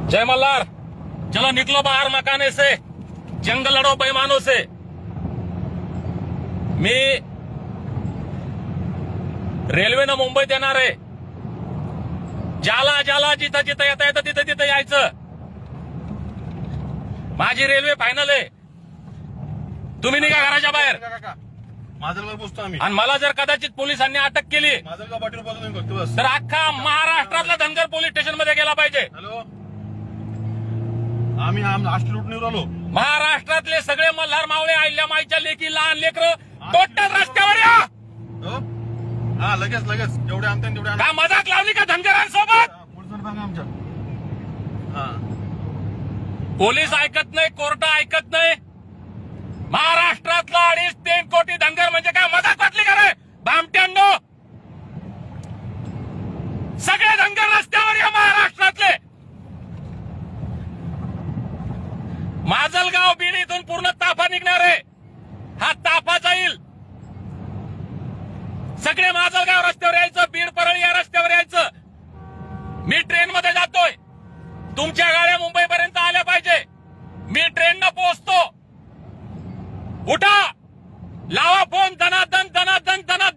जय मल्हार। चलो निकलो बाहर मकाने से, जंग लड़ो बेईमानों से। मी रेल्वेनं मुंबईत येणार आहे। ज्याला ज्याला जिथं जिथं येता येतं तिथं तिथं यायचं। माझी रेल्वे फायनल आहे। तुम्ही निघा घराच्या बाहेर। माझं बसतो आम्ही आणि मला जर कदाचित पोलिसांनी अटक केली माझं पाटील बोलतो फक्त बस। तर अख्खा महाराष्ट्रातला धनगर पोलीस स्टेशन मध्ये गेला पाहिजे। हॅलो, आम्ही राष्ट्र लुटून आलो। महाराष्ट्रातले सगळे मल्हार मावळे, अहिल्यामाईच्या लेकी, लहान लेकरं टोटल रस्त्यावर या। हा लगेच लगेच जेवढे आणते तेवढे का मजाक लावली का धनगरांसोबत? पोलिसांना सांगा आमच्या। हा पोलीस ऐकत नाही, कोर्ट ऐकत नाही। महाराष्ट्रातला 2.5-3 कोटी धनगर म्हणजे काय मजाक वाटली का रे भामट्यांनो? सगळे धनगर रस्त्यावर या महाराष्ट्रातले। माजलगाव बीड इथून पूर्ण ताफा निघणार आहे। हा ताफा जाईल। सगळे माजलगाव रस्त्यावर यायचं, बीड परळी या रस्त्यावर यायचं। मी ट्रेन मध्ये जातोय, तुमच्या गाड्या मुंबईपर्यंत आल्या पाहिजे। मी ट्रेननं पोहोचतो। उठा, लावा फोन, धनादन धनादन धनादन।